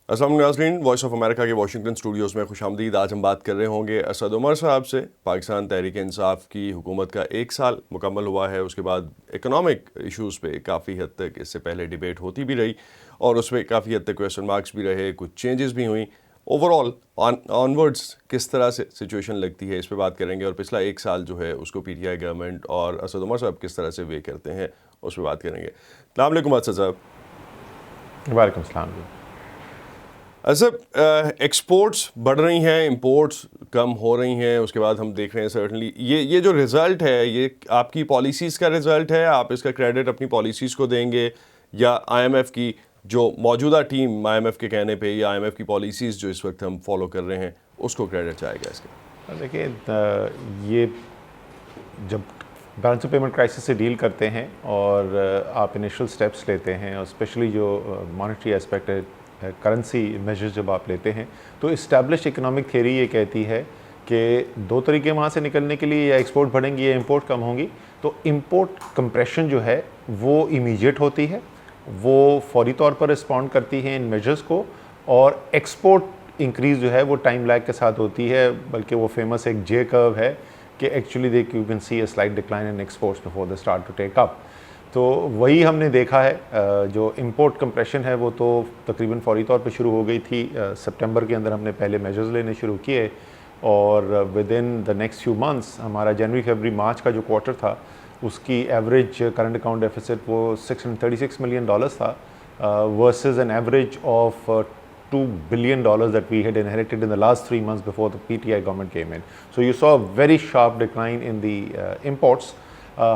अस्सलाम वालेकुम नाज़रीन, वॉइस ऑफ अमेरिका के वाशिंगटन स्टूडियोज़ में खुशामदीद। आज हम बात कर रहे होंगे असद उमर साहब से। पाकिस्तान तहरीक इंसाफ की हुकूमत का 1 साल मुकम्मल हुआ है। उसके बाद इकनॉमिक इशूज़ पे काफ़ी हद तक इससे पहले डिबेट होती भी रही और उसमें काफ़ी हद तक क्वेश्चन मार्क्स भी रहे, कुछ चेंजेस भी हुई। ओवरऑल ऑनवर्ड्स किस तरह से सिचुएशन लगती है, इस पर बात करेंगे। और पिछला 1 साल जो है उसको PTI गवर्नमेंट और असद उमर साहब किस तरह से वे करते हैं, उस पर बात करेंगे। अस्सलाम वालेकुम असद साहब। वालेकुम सलाम जी। अच्छा, एक्सपोर्ट्स बढ़ रही हैं, इंपोर्ट्स कम हो रही हैं। उसके बाद हम देख रहे हैं सर्टनली ये जो रिज़ल्ट है ये आपकी पॉलिसीज़ का रिज़ल्ट है। आप इसका क्रेडिट अपनी पॉलिसीज़ को देंगे या IMF की जो मौजूदा टीम, IMF के कहने पे, या IMF की पॉलिसीज़ जो इस वक्त हम फॉलो कर रहे हैं उसको क्रेडिट जाएगा इसका? देखिए, ये जब बैलेंस ऑफ पेमेंट क्राइसिस से डील करते हैं और आप इनिशियल स्टेप्स लेते हैं, और स्पेशली जो मॉनेटरी एस्पेक्ट है, करेंसी मेजर्स जब आप लेते हैं, तो इस्टेब्लिश इकोनॉमिक थ्योरी ये कहती है कि दो तरीके वहाँ से निकलने के लिए, या एक्सपोर्ट बढ़ेंगी या इंपोर्ट कम होंगी। तो इंपोर्ट कंप्रेशन जो है वो इमीडिएट होती है, वो फौरी तौर पर रिस्पॉन्ड करती है इन मेजर्स को, और एक्सपोर्ट इंक्रीज़ जो है वो टाइम लैग के साथ होती है। बल्कि वो फेमस एक जे कर्व है कि एक्चुअली देख you can see a slight decline in exports before the start to take up. तो वही हमने देखा है। जो इंपोर्ट कंप्रेशन है वो तो तकरीबन फौरी तौर पे शुरू हो गई थी। सितंबर के अंदर हमने पहले मेजर्स लेने शुरू किए, और with in the next few months हमारा जनवरी फरवरी मार्च का जो क्वार्टर था उसकी एवरेज करंट अकाउंट डेफिसिट वो $636 मिलियन था, versus an average of $2 billion that we had inherited in the last 3 months before the PTI government came in. So you saw a very sharp decline in the imports.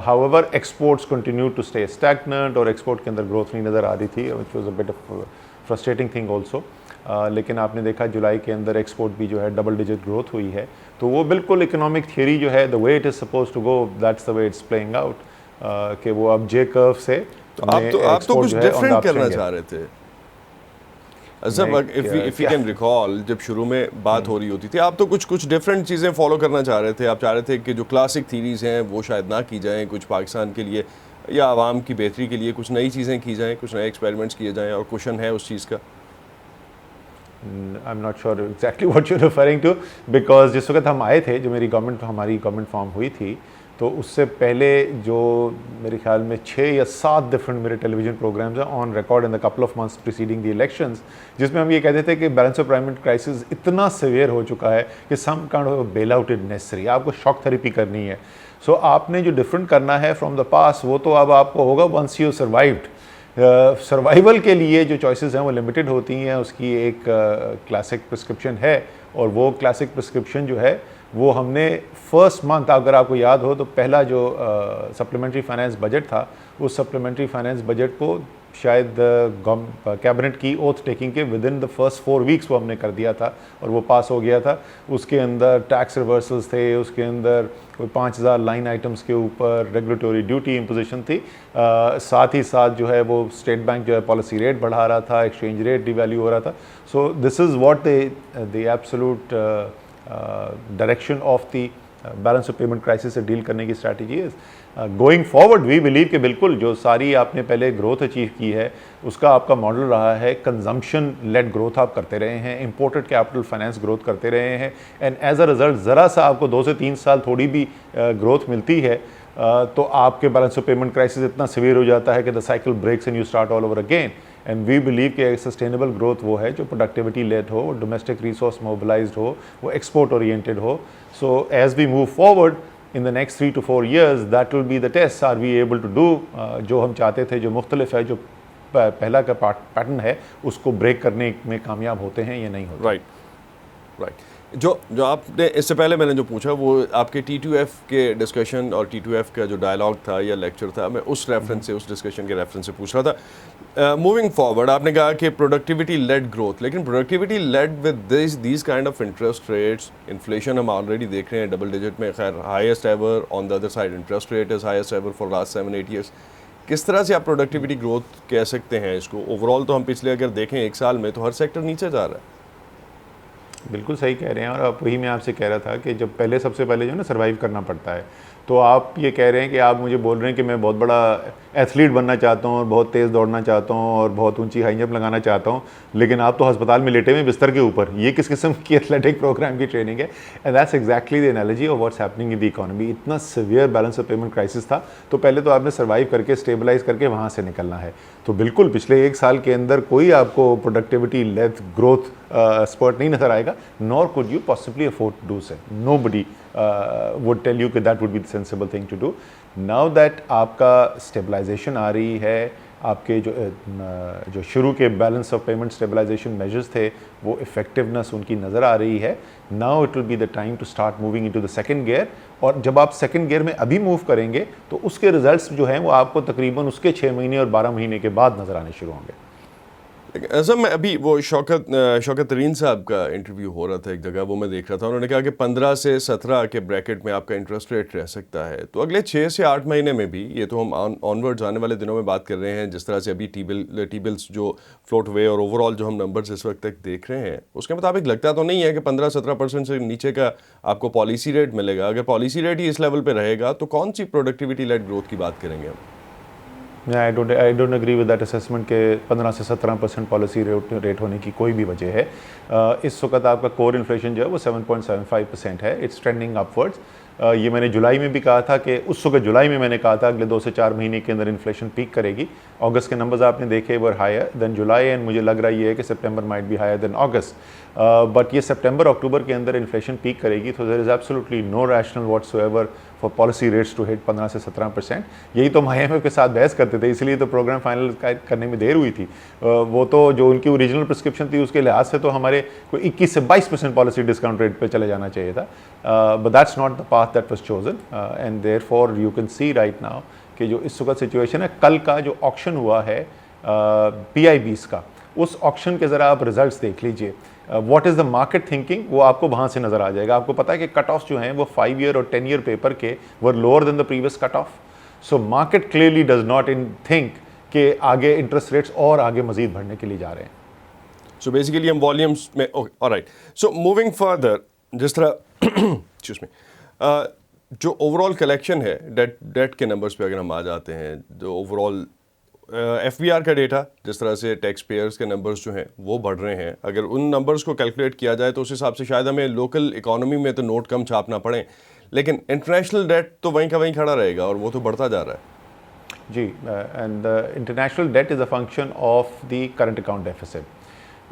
However, exports continued to stay stagnant, और export के अंदर growth नहीं नज़र आ रही थी, which was a bit of a frustrating thing also. लेकिन आपने देखा जुलाई के अंदर एक्सपोर्ट भी जो है डबल डिजिट ग्रोथ हुई है। तो वो बिल्कुल इकोनॉमिक थियरी जो है, the way it is suppose to go, that's the way it's playing out, कि वो अब जे कर्व से तो आप तो कुछ डिफरेंट करना चाह रहे थे। अच्छा, इफ़ यू कैन रिकॉल, जब शुरू में बात हो रही होती थी आप तो कुछ डिफरेंट चीज़ें फॉलो करना चाह रहे थे। आप चाह रहे थे कि जो क्लासिक थीरीज़ हैं वो शायद ना की जाएं, कुछ पाकिस्तान के लिए या आवाम की बेहतरी के लिए कुछ नई चीज़ें की जाएं, कुछ नए एक्सपेरिमेंट्स किए जाएं, और क्वेश्चन है उस चीज़ का। I am not sure exactly what you are referring to, because जिस वक्त हम आए थे, जो हमारी गवर्नमेंट फॉर्म हुई थी, तो उससे पहले जो मेरे ख्याल में 6 या 7 डिफरेंट मेरे टेलीविज़न प्रोग्राम्स हैं on record in the couple of months preceding the elections, जिसमें हम ये कहते थे कि बैलेंस ऑफ पेमेंट क्राइसिस इतना सीवियर हो चुका है कि some kind of bail out is necessary, आपको शॉक थेरेपी करनी है। सो आपने जो डिफरेंट करना है फ्रॉम द पास्ट, वो तो अब आपको होगा वंस यू सर्वाइव्ड। सर्वाइवल के लिए जो चॉइसेस हैं वो लिमिटेड होती हैं। उसकी एक क्लासिक प्रिस्क्रिप्शन है, और वो क्लासिक प्रिस्क्रिप्शन जो है वो हमने फर्स्ट मंथ, अगर आपको याद हो, तो पहला जो सप्लीमेंट्री फाइनेंस बजट था, उस सप्लीमेंट्री फाइनेंस बजट को शायद कैबिनेट की ओथ टेकिंग के with in the first 4 weeks वो हमने कर दिया था, और वो पास हो गया था। उसके अंदर टैक्स रिवर्सल्स थे, उसके अंदर कोई 5000 लाइन आइटम्स के ऊपर रेगुलेटरी ड्यूटी इम्पोजिशन थी। साथ ही साथ जो है वो स्टेट बैंक जो है पॉलिसी रेट बढ़ा रहा था, एक्सचेंज रेट डिवैल्यू हो रहा था। So this is what the absolute direction of the balance of payment crisis से डील करने की स्ट्रैटेजी है। गोइंग फॉरवर्ड वी बिलीव कि बिल्कुल जो सारी आपने पहले ग्रोथ अचीव की है उसका आपका मॉडल रहा है कंजम्पशन लेड ग्रोथ आप करते रहे हैं, इंपोर्टेड कैपिटल फाइनेंस ग्रोथ करते रहे हैं, एंड एज अ रिजल्ट ज़रा सा आपको 2 से 3 साल थोड़ी भी ग्रोथ मिलती है तो आपके बैलेंस ऑफ पेमेंट क्राइसिस इतना सिवियर हो जाता है कि the cycle breaks and you start all over again. And we believe कि सस्टेनेबल ग्रोथ वो है जो प्रोडक्टिविटी लेड हो, डोमेस्टिक रिसोर्स मोबिलाइज्ड हो, वो एक्सपोर्ट ओरिएंटेड हो। So as we move forward in the next 3 to 4 years that will be the test, are we able to do जो हम चाहते थे, जो मुख्तलिफ है, जो पहला का पैटर्न है, उसको ब्रेक करने में कामयाब होते हैं या नहीं होते। राइट। जो आपने इससे पहले मैंने जो पूछा वो आपके T2F के डिस्कशन और T2F का जो डायलॉग था या लेक्चर था, मैं उस रेफरेंस से, उस डिस्कशन के रेफरेंस से पूछ रहा था। मूविंग फॉरवर्ड, आपने कहा कि प्रोडक्टिविटी लेड ग्रोथ, लेकिन productivity led with these kind of interest rates, inflation हम ऑलरेडी देख रहे हैं डबल डिजिट में, खैर highest ever, on the other side interest rate is highest ever for last 7-8 years. किस तरह से आप प्रोडक्टिविटी ग्रोथ कह सकते हैं इसको? ओवरऑल तो हम पिछले अगर देखें 1 साल में तो हर सेक्टर नीचे जा रहा है। बिल्कुल सही कह रहे हैं, और वही मैं आपसे कह रहा था कि जब पहले सबसे पहले जो है ना सर्वाइव करना पड़ता है, तो आप ये कह रहे हैं कि आप मुझे बोल रहे हैं कि मैं बहुत बड़ा एथलीट बनना चाहता हूँ और बहुत तेज़ दौड़ना चाहता हूँ और बहुत ऊंची हाई जंप लगाना चाहता हूँ, लेकिन आप तो अस्पताल में लेटे हुए बिस्तर के ऊपर, ये किस किस्म की एथलेटिक प्रोग्राम की ट्रेनिंग है? And that's exactly the analogy of what's happening in the economy. इतना severe balance of payment crisis था, तो पहले तो आपने सर्वाइव करके स्टेबलाइज करके वहाँ से निकलना है। तो बिल्कुल पिछले 1 साल के अंदर कोई आपको प्रोडक्टिविटी लेथ ग्रोथ स्पर्ट नहीं नजर आएगा, nor could you possibly afford to do say. Nobody would tell you कि that would be the sensible thing to do. Now that आपका स्टेबलाइजेशन आ रही है, आपके जो शुरू के balance of payment stabilisation measures थे वो इफेक्टिवनेस उनकी नज़र आ रही है। Now it will be the time to start moving into the second gear, और जब आप सेकंड गियर में अभी मूव करेंगे तो उसके रिजल्ट्स जो हैं वो आपको तकरीबन उसके 6 महीने और 12 महीने के बाद नज़र आने शुरू होंगे। सर मैं अभी वो शौकत तरीन साहब का इंटरव्यू हो रहा था एक जगह, वो मैं देख रहा था, उन्होंने कहा कि 15 से 17 के ब्रैकेट में आपका इंटरेस्ट रेट रह सकता है। तो अगले 6 से 8 महीने में भी, ये तो हम ऑनवर्ड्स आने वाले दिनों में बात कर रहे हैं, जिस तरह से अभी टी बिल्स जो फ्लोट हुए और ओवरऑल जो हम नंबर्स इस वक्त तक देख रहे हैं, उसके मुताबिक लगता तो नहीं है कि 15-17% से नीचे का आपको पॉलिसी रेट मिलेगा। अगर पॉलिसी रेट ही इस लेवल पर रहेगा तो कौन सी प्रोडक्टिविटी लेड ग्रोथ की बात करेंगे हम? I don't agree with that assessment के 15 से 17% पॉलिसी रेट होने की कोई भी वजह है। इस वक्त आपका कोर इन्फ्लेशन जो है वो 7.75% है, इट्स ट्रेंडिंग अपवर्ड्स। ये मैंने जुलाई में भी कहा था कि उस वक्त जुलाई में मैंने कहा था अगले 2 से 4 महीने के अंदर इन्फ्लेशन पीक करेगी। अगस्त के नंबर्स आपने देखे were higher than July, and मुझे लग रहा है कि September might be higher than August, but ये सितंबर अक्टूबर के अंदर इन्फ्लेशन पीक करेगी। तो there is absolutely no rational whatsoever for policy rates to hit 15 से 17%। यही तो हम IMF के साथ बहस करते थे, इसलिए तो प्रोग्राम फाइनल करने में देर हुई थी। वो तो जो उनकी ओरिजिनल प्रिस्क्रिप्शन थी उसके लिहाज से तो हमारे कोई 21 से 22% पॉलिसी डिस्काउंट रेट पे चले जाना चाहिए था, but that's not the path that was chosen, and therefore you can C right now कि जो इस वक्त सिचुएशन है, कल का जो ऑक्शन हुआ है PIBs का, उस ऑक्शन के ज़रा आप रिजल्ट्स देख लीजिए। What is the market thinking, वो आपको वहाँ से नज़र आ जाएगा। आपको पता है कि कट ऑफ जो हैं वो 5 ईयर और 10 ईयर पेपर के were lower than the previous cut off. So market clearly does not think कि आगे इंटरेस्ट रेट्स और आगे मजीद बढ़ने के लिए जा रहे हैं। सो बेसिकली हम वॉल्यूम्स में, okay alright. So moving further, जिस तरह एक्सक्यूज मी, जो ओवरऑल कलेक्शन है डेट के नंबर्स पे अगर हम आ जाते हैं, जो ओवरऑल FBR का डेटा, जिस तरह से टैक्स पेयर्स के नंबर्स जो हैं वो बढ़ रहे हैं, अगर उन नंबर्स को कैलकुलेट किया जाए तो उस हिसाब से शायद हमें लोकल इकोनॉमी में तो नोट कम छापना पड़े, लेकिन इंटरनेशनल डेट तो वहीं का वहीं खड़ा रहेगा और वो तो बढ़ता जा रहा है। जी, and international debt is a function of the current account deficit.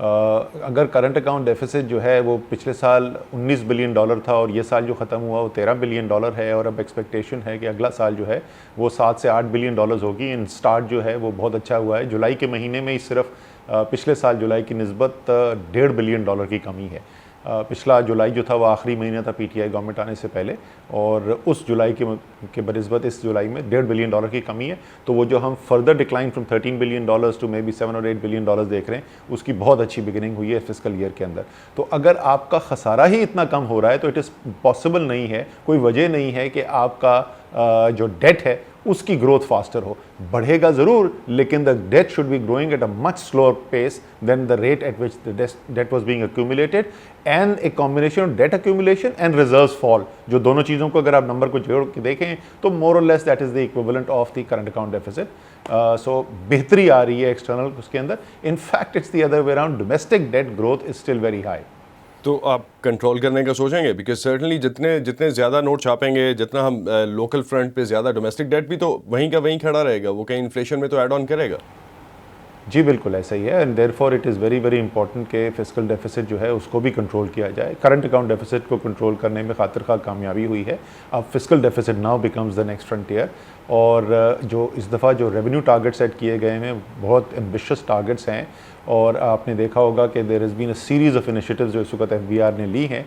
अगर करंट अकाउंट डेफिसिट जो है वो पिछले साल $19 बिलियन था और ये साल जो ख़त्म हुआ वो $13 बिलियन है, और अब एक्सपेक्टेशन है कि अगला साल जो है वो 7 से 8 बिलियन होगी। इन स्टार्ट जो है वो बहुत अच्छा हुआ है। जुलाई के महीने में ही सिर्फ पिछले साल जुलाई की निस्बत $1.5 बिलियन की कमी है। पिछला जुलाई जो था वो आखिरी महीना था PTI गवर्नमेंट आने से पहले, और उस जुलाई के बनिस्बत इस जुलाई में $1.5 बिलियन की कमी है। तो वो जो हम further decline from $13 billion to maybe 7 और 8 बिलियन देख रहे हैं, उसकी बहुत अच्छी बिगिनिंग हुई है फिस्कल ईयर के अंदर। तो अगर आपका खसारा ही इतना कम हो रहा है तो इट इज़ पॉसिबल नहीं है, कोई वजह नहीं है कि आपका जो डेट है उसकी ग्रोथ फास्टर हो। बढ़ेगा ज़रूर, लेकिन the debt should be growing at a much slower pace than the rate at which the debt was being accumulated, and a combination of debt accumulation and reserves fall. जो दोनों चीज़ों को अगर आप नंबर को जोड़ के देखें तो मोर और less that is the equivalent of the current account deficit. So बेहतरी आ रही है एक्सटर्नल उसके अंदर। In fact it's the other way around, domestic debt growth is still very high. तो आप कंट्रोल करने का सोचेंगे? बिकॉज सर्टनली जितने ज़्यादा नोट छापेंगे, जितना हम लोकल फ्रंट पे ज़्यादा, डोमेस्टिक डेट भी तो वहीं का वहीं खड़ा रहेगा, वो कहीं इन्फ्लेशन में तो ऐड ऑन करेगा। जी बिल्कुल ऐसा ही है, and therefore it is very very important कि फिस्कल डेफिसिट जो है उसको भी कंट्रोल किया जाए। करंट अकाउंट डेफिसिट को कंट्रोल करने में खातिर खा कामयाबी हुई है। अब fiscal deficit now becomes the next frontier, और जो इस दफ़ा जो रेवेन्यू टारगेट सेट किए गए हैं बहुत एम्बिशियस टारगेट्स हैं, और आपने देखा होगा कि there is been a series of initiatives जो इस वक्त FBR ने ली हैं,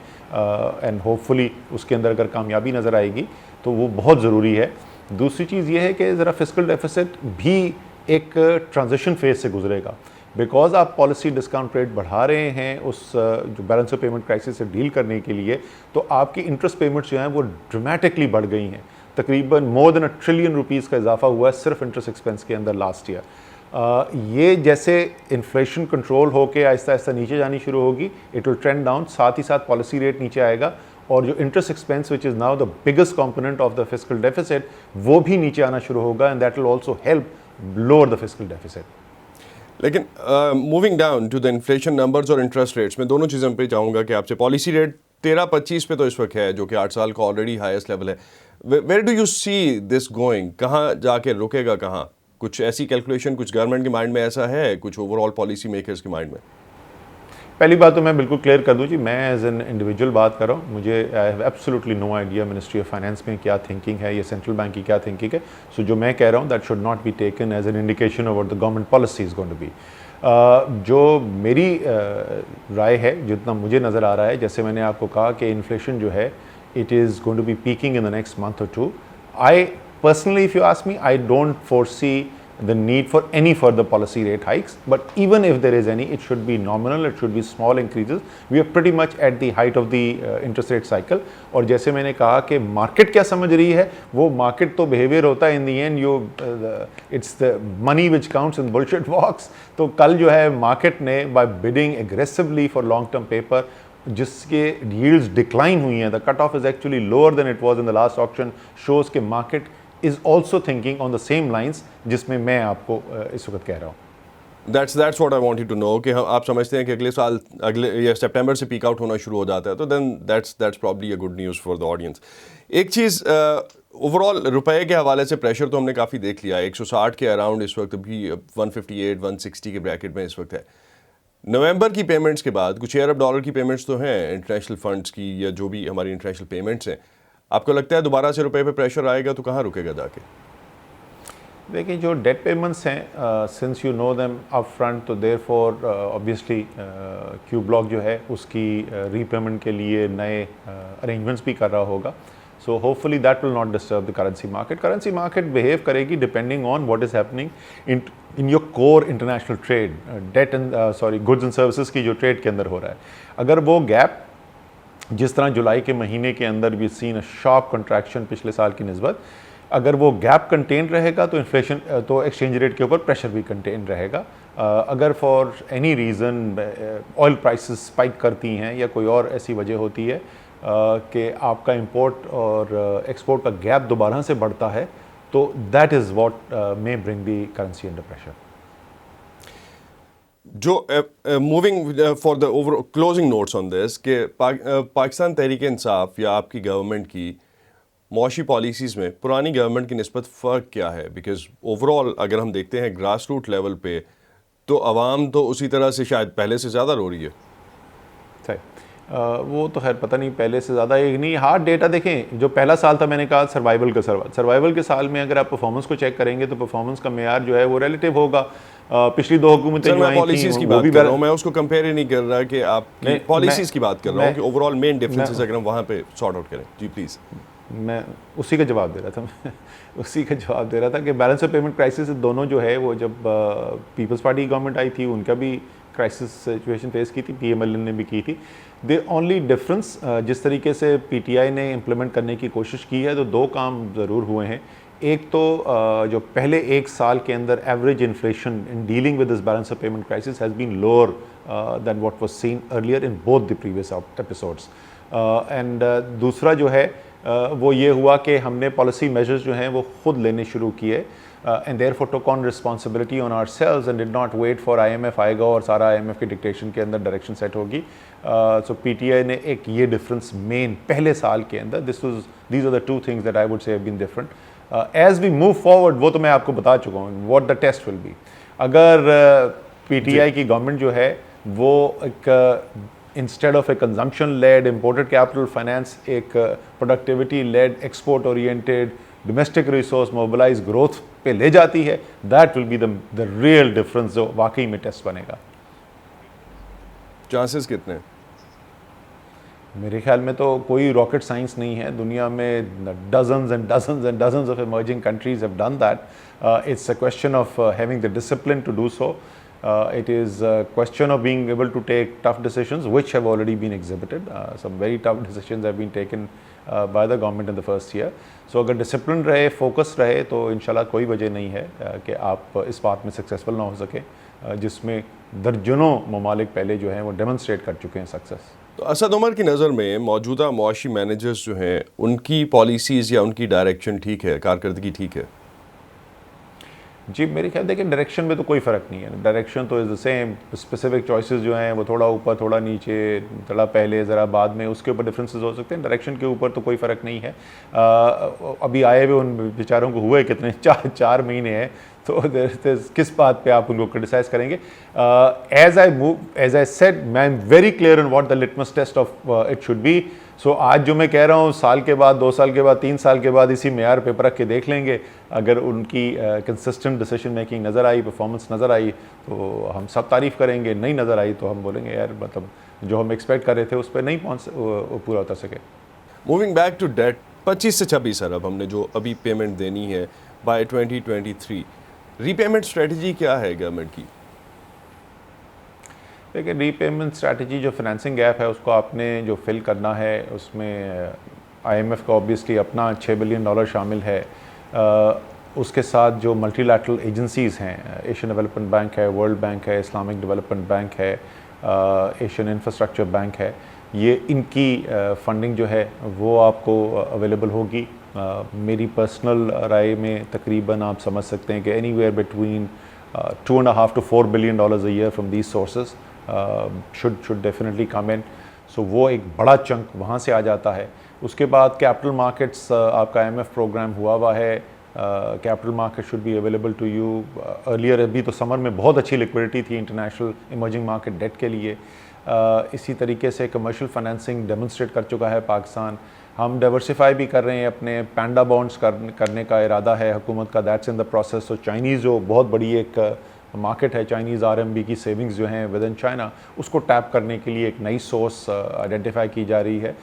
एंड होपफुली उसके अंदर अगर कामयाबी नज़र आएगी तो वो बहुत ज़रूरी है। दूसरी चीज़ ये है कि ज़रा फिस्कल डेफिसिट भी एक ट्रांजिशन फेज से गुजरेगा, बिकॉज आप पॉलिसी डिस्काउंट रेट बढ़ा रहे हैं उस जो बैलेंस ऑफ पेमेंट क्राइसिस से डील करने के लिए, तो आपकी इंटरेस्ट पेमेंट्स जो हैं वो ड्रामेटिकली बढ़ गई हैं। तकरीबन मोर देन $1 ट्रिलियन का इजाफा हुआ है सिर्फ इंटरेस्ट एक्सपेंस के अंदर लास्ट ईयर। ये जैसे इन्फ्लेशन कंट्रोल होके आहिस्ता आहिस्ता नीचे जानी शुरू होगी, इट विल ट्रेंड डाउन, साथ ही साथ पॉलिसी रेट नीचे आएगा और जो interest expense which is now the biggest component of the fiscal deficit वो भी नीचे आना शुरू होगा and that will also help lower the fiscal deficit. लेकिन moving down to the inflation numbers और इंटरेस्ट रेट्स, मैं दोनों चीज़ों पे चाहूँगा कि आपसे पॉलिसी रेट 13-25 पे तो इस वक्त है, जो कि 8 साल का ऑलरेडी हाईएस्ट लेवल है. Where do you see this going, कहाँ जाके रुकेगा, कहाँ? कुछ ऐसी कैलकुलेशन कुछ गवर्नमेंट के माइंड में ऐसा है, कुछ ओवरऑल पॉलिसी मेकर्स के माइंड में? पहली बात तो मैं बिल्कुल क्लियर कर दूं जी, मैं एज एन इंडिविजुअल बात कर रहा हूँ, मुझे I have absolutely no idea ministry of finance में क्या थिंकिंग है या सेंट्रल बैंक की क्या थिंकिंग है. सो जो मैं कह रहा हूँ that should not be taken as an indication of what the government policy is going to be. जो मेरी राय है, जितना मुझे नज़र आ रहा है, जैसे मैंने आपको कहा कि इन्फ्लेशन जो है it is going to be peaking in the next month और two. I personally, if you ask me, I don't foresee the need for any further policy rate hikes, but even if there is any, it should be nominal, it should be small increases. We are pretty much at the height of the interest rate cycle. और जैसे मैंने कहा कि market क्या समझ रही है, वो मार्केट तो बिहेवियर होता है in the end you, it's the money which counts in bullshit box. तो कल जो है मार्केट ने buy bidding aggressively for long term paper जिसके यील्ड्स डिक्लाइन हुई हैं, the cut off is actually lower than it was in the last auction, shows के market is also thinking on the same lines जिसमें मैं आपको इस वक्त कह रहा हूँ. That's what I wanted to know कि आप समझते हैं कि अगले साल या सितंबर से पीक आउट होना शुरू हो जाता है, तो then that's probably a good news for the audience. एक चीज़ ओवरऑल रुपए के हवाले से प्रेशर तो हमने काफ़ी देख लिया है, 160 के अराउंड इस वक्त भी 158-160 के ब्रैकेट में इस वक्त है. नवंबर की पेमेंट्स के बाद कुछ अरब डॉलर की पेमेंट्स तो हैं इंटरनेशनल फंड्स की या जो भी हमारी इंटरनेशनल पेमेंट्स हैं. आपको लगता है दोबारा से रुपए पे प्रेशर आएगा तो कहाँ रुकेगा जाके? देखिए जो डेट पेमेंट्स हैं, since you know them up front, तो therefore obviously Q block जो है उसकी रीपेमेंट के लिए नए अरेंजमेंट्स भी कर रहा होगा. So hopefully that will not disturb the currency market. Currency market behave करेगी depending on what is happening in your core international trade, debt and goods and services की जो ट्रेड के अंदर हो रहा है. अगर वो गैप जिस तरह जुलाई के महीने के अंदर भी सीन अ शार्प कंट्रैक्शन पिछले साल की निस्बत, अगर वो गैप कंटेन रहेगा तो इन्फ्लेशन तो एक्सचेंज रेट के ऊपर प्रेशर भी कंटेन रहेगा. अगर for any reason oil prices spike करती हैं या कोई और ऐसी वजह होती है कि आपका इंपोर्ट और एक्सपोर्ट का गैप दोबारा से बढ़ता है, तो that is what may bring the currency under pressure. जो moving for the over closing notes on this कि पाकिस्तान तहरीक इंसाफ या आपकी गवर्नमेंट की मौशी पॉलिसीज़ में पुरानी गवर्नमेंट की निस्बत फ़र्क क्या है? बिकॉज ओवरऑल अगर हम देखते हैं ग्रास रूट लेवल पे तो आवाम तो उसी तरह से शायद पहले से ज़्यादा रो रही है. सही, वो तो खैर पता नहीं पहले से ज़्यादा एक नहीं. हार्ड डेटा देखें, जो पहला साल था मैंने कहा सर्वाइवल के साल में अगर आप परफॉर्मेंस को चेक करेंगे तो परफॉर्मेंस का मेयार जो है वो रिलेटिव होगा. पिछली दो हुकूमतें जो आई पॉलिसीज की बात कर रहा हूं, मैं उसको कंपेयर ही नहीं कर रहा कि आप पॉलिसीज की बात कर रहा हूं कि ओवरऑल मेन डिफरेंसेस अगर हम वहां पे सॉर्ट आउट करें. जी प्लीज़. मैं उसी का जवाब दे रहा था उसी का जवाब दे रहा था कि बैलेंस ऑफ पेमेंट क्राइसिस दोनों जो है वो जब पीपल्स पार्टी गवर्नमेंट आई थी उनका भी क्राइसिस सिचुएशन फेस की थी, PMLN ने भी की थी. द ओनली डिफरेंस जिस तरीके से PTI ने इम्प्लीमेंट करने की कोशिश की है तो दो काम ज़रूर हुए हैं. एक तो जो पहले एक साल के अंदर average inflation in dealing with this balance of payment crisis has been lower than what was seen earlier in both the previous episodes. And दूसरा जो है वो ये हुआ कि हमने पॉलिसी मेजर्स जो हैं वो खुद लेने शुरू किए and therefore took on responsibility on ourselves and did not wait for IMF आएगा और सारा IMF के डिक्टेशन के अंदर डायरेक्शन सेट होगी. सो PTI ने एक ये डिफरेंस मेन पहले साल के अंदर, these are the two things that I would say have been different. As we move forward, वो तो मैं आपको बता चुका हूँ what the test will be. अगर PTI की गवर्नमेंट जो है वो एक instead of a consumption led imported capital finance एक productivity led export oriented domestic resource mobilise growth पे ले जाती है, that will be the real difference जो वाकई में टेस्ट बनेगा. चांसेस कितने? मेरे ख्याल में तो कोई रॉकेट साइंस नहीं है. दुनिया में dozens and dozens and dozens of emerging countries have done that. It's a question of having the discipline to do so. It is a question of being able to take tough decisions which have already been exhibited. Some very tough decisions have been taken by the government in the first year. So अगर discipline रहे, focus रहे, तो इंशाल्लाह कोई वजह नहीं है कि आप इस बात में सक्सेसफुल ना हो सके जिसमें दर्जनों ममालिक पहले जो हैं वो डेमोन्स्ट्रेट कर चुके हैं सक्सेस। तो असद उमर की नज़र में मौजूदा मुआशी मैनेजर्स जो हैं उनकी पॉलिसीज़ या उनकी डायरेक्शन ठीक है, कारकर्दगी ठीक है? जी मेरे ख्याल देखिए डायरेक्शन में तो कोई फ़र्क नहीं है, डायरेक्शन तो is the same. Specific choices जो हैं वो थोड़ा ऊपर थोड़ा नीचे, थोड़ा पहले ज़रा बाद में, उसके ऊपर डिफरेंसेस हो सकते हैं। डायरेक्शन के ऊपर तो कोई फ़र्क नहीं है। अभी आए हुए उन बेचारों को हुए कितने 4 महीने हैं, तो किस बात पे आप उनको क्रिटिसाइज़ करेंगे? As I said, I am very clear on what the litmus test of it should be. So आज जो मैं कह रहा हूँ, साल के बाद, 2 साल के बाद, 3 साल के बाद इसी मेयार पे परख के देख लेंगे। अगर उनकी कंसिस्टेंट डिसीजन मेकिंग नज़र आई, परफॉर्मेंस नज़र आई, तो हम सब तारीफ़ करेंगे। नहीं नज़र आई तो हम बोलेंगे यार मतलब जो हम एक्सपेक्ट कर रहे थे उस पर नहीं पूरा उतर सके। मूविंग बैक टू डेट, 25 से 26 अरब हमने जो अभी पेमेंट देनी है बाय 2023, रीपेमेंट स्ट्रेटजी क्या है गवर्नमेंट की? देखिए रीपेमेंट स्ट्रैटेजी, जो फाइनेंसिंग गैप है उसको आपने जो फिल करना है, उसमें IMF का ऑब्वियसली अपना $6 बिलियन शामिल है। उसके साथ जो मल्टीलैटरल एजेंसीज़ हैं, एशियन डेवलपमेंट बैंक है, वर्ल्ड बैंक है, इस्लामिक डेवलपमेंट बैंक है, एशियन इंफ्रास्ट्रक्चर बैंक है, ये इनकी फंडिंग जो है वो आपको अवेलेबल होगी। मेरी पर्सनल राय में तकरीबन आप समझ सकते हैं कि anywhere between $2.5 to $4 billion a year from these sources should definitely come in। सो वो एक बड़ा चंक वहाँ से आ जाता है। उसके बाद कैपिटल मार्केट्स, आपका IMF प्रोग्राम हुआ है, capital market should be available to you earlier. अभी तो समर में बहुत अच्छी लिक्विडिटी थी इंटरनेशनल इमर्जिंग मार्केट डेट के लिए। इसी तरीके से कमर्शियल फाइनेंसिंग डेमोन्स्ट्रेट कर चुका है पाकिस्तान। हम डाइवर्सिफाई भी कर रहे हैं, अपने पैंडा बॉन्ड्स करने का इरादा है हुकूमत का, दैट्स इन द प्रोसेस। तो चाइनीज़ जो बहुत बड़ी एक मार्केट है, चाइनीज़ RMB की सेविंग्स जो हैं विद इन चाइना, उसको टैप करने के लिए एक नई सोर्स आइडेंटिफाई की जा रही है।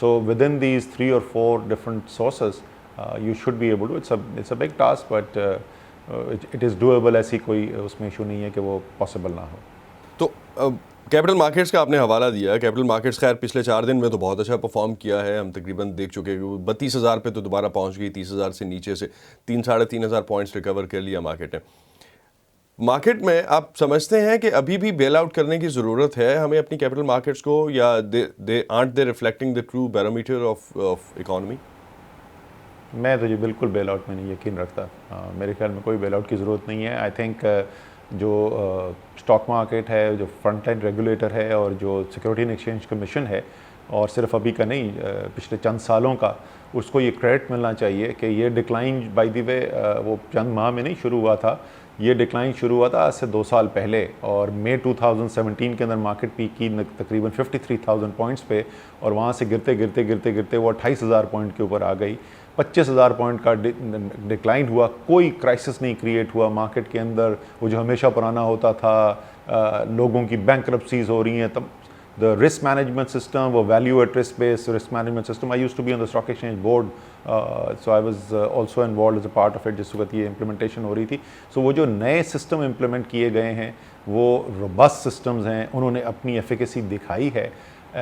So within these 3 or 4 different sources you should be able to, it's a big task but it is doable. ऐसी कोई उसमें इशू नहीं है कि वो पॉसिबल ना हो। तो कैपिटल मार्केट्स का आपने हवाला दिया। कैपिटल मार्केट्स खैर पिछले 4 दिन में तो बहुत अच्छा परफॉर्म किया है, हम तकरीबन देख चुके हैं 32,000 पे तो दोबारा पहुंच गई, 30,000 से नीचे से 3-3,500 पॉइंट्स रिकवर कर लिया मार्केट ने। मार्केट में आप समझते हैं कि अभी भी बेल आउट करने की ज़रूरत है हमें अपनी कैपिटल मार्केट्स को, या art they reflecting the true barometer of economy? मैं तो जी बिल्कुल बेल आउट में नहीं यकीन रखता। मेरे ख्याल में कोई बेल आउट की ज़रूरत नहीं है। आई थिंक जो स्टॉक मार्केट है, जो फ्रंट लाइन रेगुलेटर है और जो सिक्योरिटी एंड एक्सचेंज कमीशन है, और सिर्फ अभी का नहीं पिछले चंद सालों का, उसको ये क्रेडिट मिलना चाहिए कि ये डिक्लाइन बाय द वे वो चंद माह में नहीं शुरू हुआ था। ये डिक्लाइन शुरू हुआ था आज से 2 साल पहले, और मई 2017 के अंदर मार्केट पीक की तकरीबन 53,000 पॉइंट्स पे, और वहाँ से गिरते वो 28,000 पॉइंट के ऊपर आ गई। 25,000 पॉइंट का डिक्लाइन हुआ, कोई क्राइसिस नहीं क्रिएट हुआ मार्केट के अंदर। वो जो हमेशा पुराना होता था, लोगों की बैंकरप्सीज हो रही हैं, तब the risk management system, वो value at risk based risk management system, I used to be on the stock exchange board, so I was also involved as a part of it जिस वक्त ये implementation हो रही थी। so वो जो नए system implement किए गए हैं वो robust systems हैं, उन्होंने अपनी efficacy दिखाई है,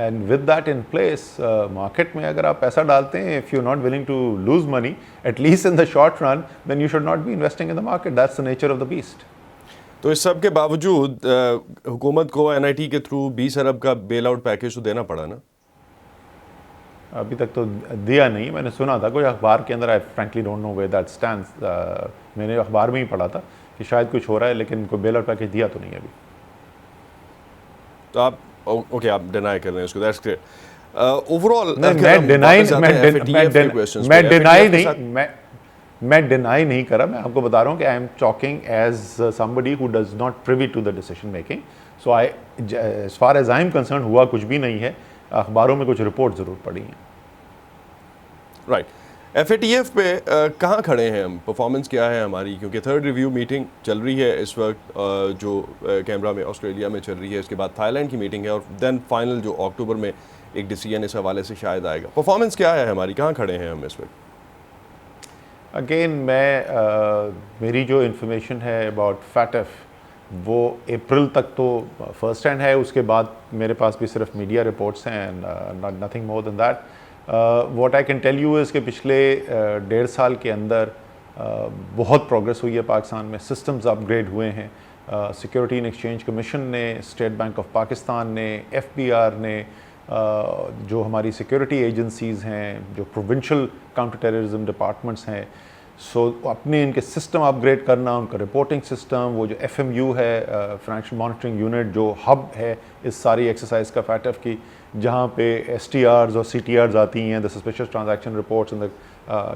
and with that in place, market में अगर आप पैसा डालते हैं, if you're not willing to lose money at least in the short run, then you should not be investing in the market. That's the nature of the beast। तो इस सब के बावजूद हुकूमत को NIT के थ्रू 20 अरब का बेल आउट पैकेज तो देना पड़ा ना? अभी तक तो दिया नहीं। मैंने सुना था कोई अखबार के अंदर, I frankly don't know where that stands. मैंने अखबार में ही पढ़ा था कि शायद कुछ हो रहा है, लेकिन कोई बेल आउट पैकेज दिया तो नहीं अभी। तो आप ओके, आप डिनाई कर रहे हैं उसको, दैट्स क्लियर। ओवरऑल मैं डिनाई नहीं कर रहा, मैं आपको बता रहा हूँ कि I am talking as somebody who does not privy to the decision making. So I, as far as I am concerned, हुआ कुछ भी नहीं है। अखबारों में कुछ रिपोर्ट ज़रूर पड़ी हैं। राइट। FATF पे कहाँ खड़े हैं हम, परफॉर्मेंस क्या है हमारी? क्योंकि 3rd रिव्यू मीटिंग चल रही है इस वक्त, जो कैमरा में ऑस्ट्रेलिया में चल रही है, इसके बाद थाईलैंड की मीटिंग है, और देन फाइनल जो अक्टूबर में एक डिसीजन इस हवाले से शायद आएगा। परफॉर्मेंस क्या है हमारी, कहाँ खड़े हैं हम इस वक्त? अगेन मेरी जो इन्फॉर्मेशन है अबाउट FATF, वो अप्रैल तक तो फर्स्ट हैंड है, उसके बाद मेरे पास भी सिर्फ मीडिया रिपोर्ट्स हैं, nothing more than that. What I can tell you is कि पिछले 1.5 साल के अंदर बहुत प्रोग्रेस हुई है पाकिस्तान में, सिस्टम्स अपग्रेड हुए हैं। सिक्योरिटी एंड एक्सचेंज कमीशन ने, स्टेट बैंक ऑफ पाकिस्तान ने, एफबीआर ने, जो हमारी सिक्योरिटी एजेंसीज़ हैं, जो प्रोविंशियल काउंटर टेररिज्म डिपार्टमेंट्स हैं, सो अपने इनके सिस्टम अपग्रेड करना, उनका रिपोर्टिंग सिस्टम, वो जो एफएमयू है फाइनेंशियल मॉनिटरिंग यूनिट, जो हब है इस सारी एक्सरसाइज का फैटफ की, जहाँ पे एसटीआरस और सीटीआरस आती हैं, the suspicious transaction reports and the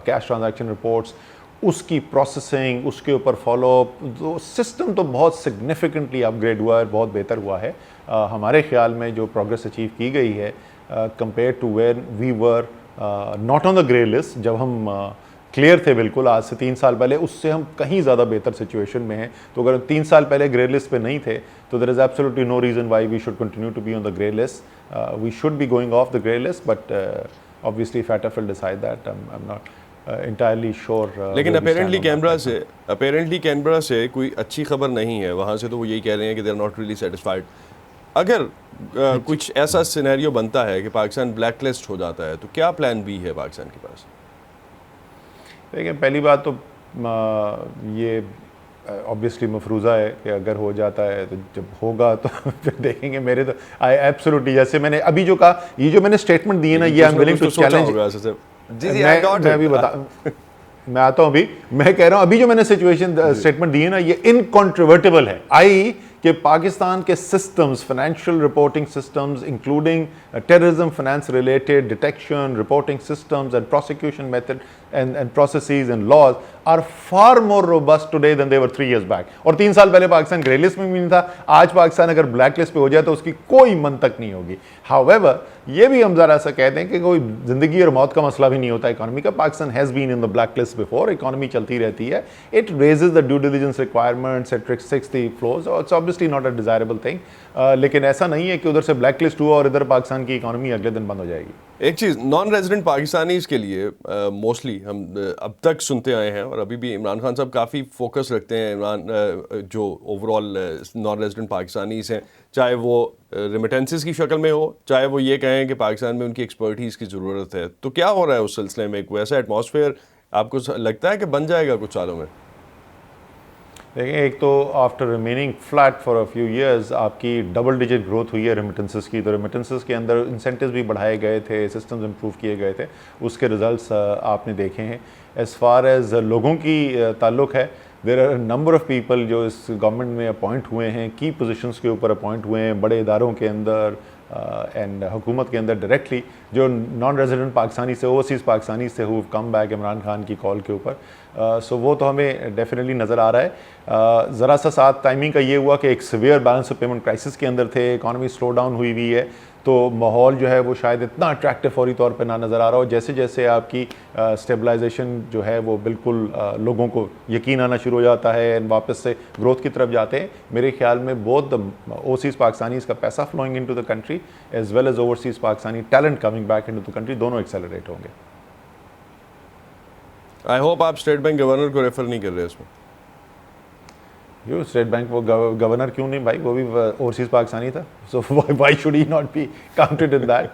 cash transaction reports, उसकी प्रोसेसिंग, उसके ऊपर फॉलोअप, तो सिस्टम तो बहुत सिग्निफिकेंटली अपग्रेड हुआ है, बहुत बेहतर हुआ है। हमारे ख्याल में जो प्रोग्रेस अचीव की गई है compare to where we were not on the grey list, जब हम क्लियर थे बिल्कुल आज से 3 साल पहले, उससे हम कहीं ज़्यादा बेहतर सिचुएशन में हैं। तो अगर 3 साल पहले ग्रे लिस्ट पे नहीं थे तो there is absolutely no reason why we should continue to be on the grey list. We should be going off the grey list, but obviously FATF will decide that. I am not entirely sure। लेकिन apparently Canberra से कोई अच्छी खबर नहीं है, वहाँ से तो वो यही कह रहे हैं कि they are not really satisfied. अगर कुछ ऐसा सिनेरियो बनता है कि पाकिस्तान ब्लैक लिस्ट हो जाता है तो क्या प्लान बी है पाकिस्तान के पास? देखिए, पहली बात तो ये ऑब्वियसली मफरूज़ा है कि अगर हो जाता है तो जब होगा तो फिर देखेंगे। मेरे तो आई एब्सोल्युटली, जैसे मैंने अभी जो कहा, ये जो मैंने स्टेटमेंट दी है ना, ये I am willing to challenge. मैं आता हूं अभी, मैं कह रहा हूं अभी जो मैंने सिचुएशन स्टेटमेंट दी है ना, ये इनकॉन्ट्रोवर्टिबल है। आई कि पाकिस्तान के systems, financial reporting systems, including terrorism finance related detection, reporting systems and prosecution method and processes and laws are far more robust today than they were 3 years back। और 3 साल पहले पाकिस्तान ग्रे लिस्ट में भी नहीं था। आज पाकिस्तान अगर ब्लैक लिस्ट पे हो जाए तो उसकी कोई मंतक नहीं होगी। However, ये भी हम ज़रा सा कहते हैं कि कोई ज़िंदगी और मौत का मसला भी नहीं होता इकॉनमी का। Pakistan has been in the black list before, economy चलती रहती है। It raises the due diligence requirements, it restricts the flows, it's obviously not a desirable thing. लेकिन ऐसा नहीं है कि उधर से ब्लैक लिस्ट हुआ और इधर पाकिस्तान की इकॉनमी अगले दिन बंद हो जाएगी। एक चीज़, नॉन रेजिडेंट पाकिस्तानीज़ के लिए मोस्टली हम अब तक सुनते आए हैं और अभी भी इमरान खान साहब काफ़ी फोकस रखते हैं, इमरान जो ओवरऑल नॉन रेजिडेंट पाकिस्तानीज़ हैं, चाहे वो रेमिटेंसेस की शक्ल में हो, चाहे वो ये कहें कि पाकिस्तान में उनकी एक्सपर्टीज़ की ज़रूरत है। तो क्या हो रहा है उस सिलसिले में? एक वैसा एटमॉस्फेयर आपको लगता है कि बन जाएगा कुछ सालों में? देखें, एक तो after remaining flat for a few years आपकी डबल डिजिट ग्रोथ हुई है रेमिटेंसेस की। तो रेमिटेंसेस के अंदर इंसेंटिव्स भी बढ़ाए गए थे, सिस्टम्स इंप्रूव किए गए थे, उसके रिजल्ट्स आपने देखे हैं। एज़ फार एज़ लोगों की ताल्लुक़ है, there are number of people जो इस गवर्नमेंट में अपॉइंट हुए हैं, की पोजीशंस के ऊपर अपॉइंट हुए हैं, बड़े इदारों के अंदर एंड हुकूमत के अंदर डायरेक्टली, जो नॉन रेजिडेंट पाकिस्तानी से, ओवरसीज़ पाकिस्तानी से who come back Imran Khan की कॉल के ऊपर। सो वो तो हमें डेफिनेटली नज़र आ रहा है। ज़रा सा साथ टाइमिंग का ये हुआ कि एक severe balance of payment crisis के अंदर थे, इकॉनमी स्लो डाउन हुई हुई है, तो माहौल जो है वो शायद इतना अट्रैक्टिव फौरी तौर पे ना नज़र आ रहा हो। जैसे जैसे आपकी स्टेबलाइजेशन जो है वो बिल्कुल लोगों को यकीन आना शुरू हो जाता है एंड वापस से ग्रोथ की तरफ जाते हैं, मेरे ख्याल में बोथ द ओवरसीज़ पाकिस्तानीज़ का पैसा flowing into the country as well as overseas Pakistani talent coming back into the country, दोनों एक्सेलरेट होंगे। आई होप आप स्टेट बैंक गवर्नर को रेफर नहीं कर रहे इसमें। यो स्टेट बैंक वो गवर्नर क्यों नहीं भाई, वो भी ओवरसीज़ पाकिस्तानी था, so why should he not be counted in that.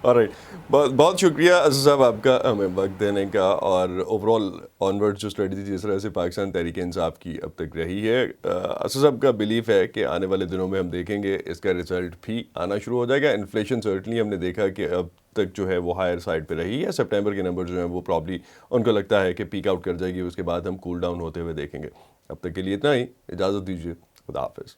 Alright, बहुत शुक्रिया अज़ीज़ साहब आपका हमें वक्त देने का, और ओवरऑल ऑनवर्ड जो स्ट्रेटजी जिस तरह से पाकिस्तान तहरीक इंसाफ की अब तक रही है, अज़ीज़ साहब का बिलीफ है कि आने वाले दिनों में हम देखेंगे इसका रिजल्ट भी आना शुरू हो जाएगा। इन्फ्लेशन सर्टनली हमने देखा कि अब तक जो है वो हायर साइड पे रही है, सितंबर के नंबर जो हैं वो प्रॉब्ली उनको लगता है कि पीक आउट कर जाएगी, उसके बाद हम कूल डाउन होते हुए देखेंगे। अब तक के लिए इतना ही, इजाज़त दीजिए, खुदा हाफिज़।